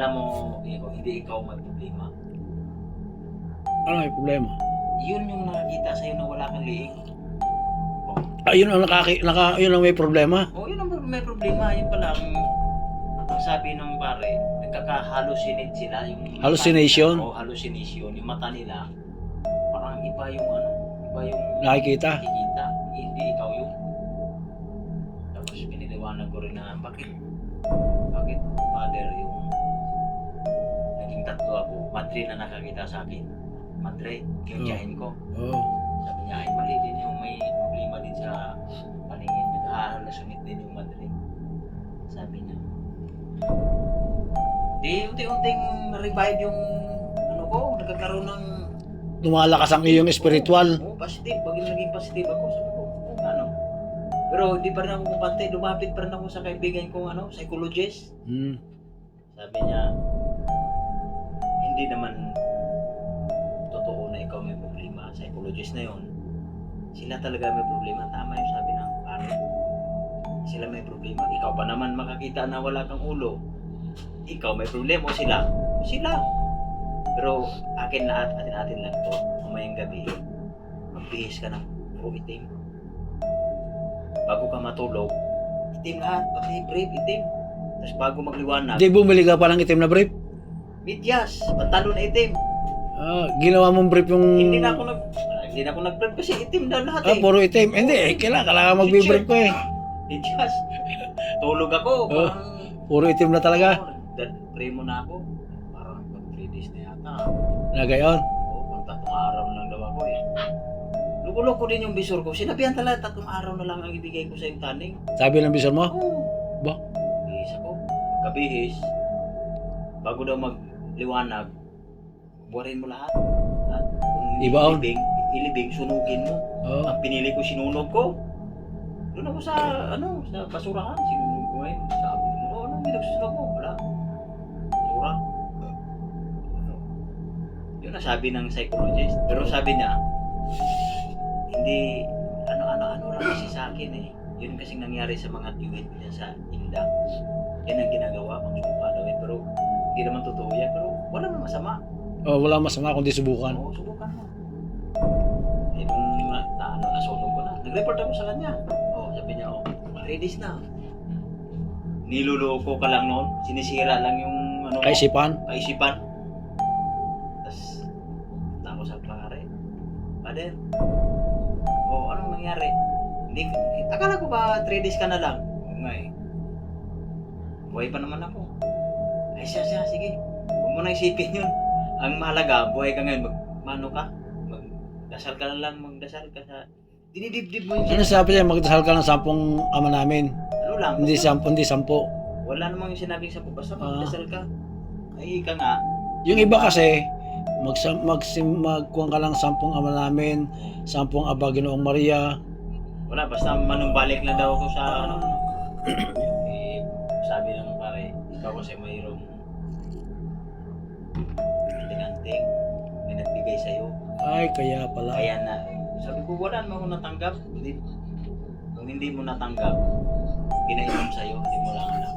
Alam mo, hindi ikaw may problema. Ano may problema? Yun yung nakakita sa'yo na wala kang liig. Ayun ang yun ang may problema. Yun ang may problema. Yun pala ang sabi ng pare, nagkaka-hallucinate sila. Yung Hallucination? Hallucination. Yung mata nila, parang iba yung Nakikita? Hindi ikaw yun. Tapos piniliwanag ko rin na bakit father yung naging tatlo ako, madre na nakakita sa akin. Madre, yung tiyahin ko. Sabi niya, ay mali din yung may problema din sa paningin. Naghahalusunit din yung madre. Sabi niya. Di unti-unting na-revive yung nagkakaroon ng Lumalakas ang iyong espiritual. positive. Bagay naging positive ako. Sabi ko, pero hindi pa rin ako kumpante. Lumapit pa rin ako sa kaibigan kong psychologist. Sabi niya, hindi naman totoo na ikaw may problema. Psychologist na yon. Sila talaga may problema. Tama yung sabi ng pare. Sila may problema. Ikaw pa naman makakita na wala kang ulo. Ikaw may problema o sila? Sila. Pero atin lang to. Mamayang gabi, magbihis ka ng puro itim. Bago ka matulog, itim lahat. Pati brief, itim. Tapos bago magliwanag, Di bumili ka pa ng itim na brief? medyas, pantalon na itim. Ginawa mong brief yung... Hindi na ako nag-brief kasi itim daw lahat puro itim. Hindi, kailangan magbi-brief ko eh. Medyas. Tulog ako. Puro itim na talaga. Premo na ako. Parang 3 days na yata. Na gayon. Pang 3 araw lang daw ako eh. Loko-loko din yung bisor ko. Sinabihan talaga 3 araw na lang ang ibigay ko sa yung taning. Sabi ng bisor mo? Ba? Bihis ako. Pagkabihis, bago daw magliwanag, buwarin mo lahat. At kung Ibaon? ilibing, sunugin mo. Ang pinili ko, sinunog ko. Doon ako sa basurahan. Sinunog ko ngayon. Sabi mo, anong pinagsusunog mo? Wala. Basura. Yun ang sabi ng psychologist. Pero sabi niya, hindi, ano lang kasi sa akin eh. Yun kasing nangyari sa mga tiwid niya sa Inda. Yan ang ginagawa, magsumpa daw eh. Pero hindi naman totoo yan. Pero wala naman masama. Wala masama kundi subukan. Subukan mo. Eh, nung nasunog ko na. Nag-report ako sa kanya. Sabi niya, 3 days na. Niluloko ka lang noon. Sinisira lang yung Kaisipan? Tapos, ako sa pare. Father, anong nangyari? Hindi, akala ko ba 3 days ka na lang? Oo nga eh. Buhay pa naman ako. Ay siya, sige. Huwag mo na isipin yun. Ang mahalaga, buhay ka ngayon. Magdasal ka na lang, magdasal ka sa... Dinidibdib mo yun. Ano sabi niya? Magdasal ka ng 10 ama namin. Ano lang? Hindi 10. Wala namang yung sinabing 10. Basta magdasal ka. Ay, ka nga. Yung iba kasi, magkuhan ka lang 10 ama namin, 10 Aba Ginoong Maria. Wala, basta manumbalik lang daw ako sa sabi ng pare, ikaw kasi mayroong tinanting, may nagbigay sa'yo. Ay, kaya pala. Kaya na, sabi ko, wala naman ako natanggap. Kung hindi mo natanggap, pinainom sa'yo, hindi mo lang alam.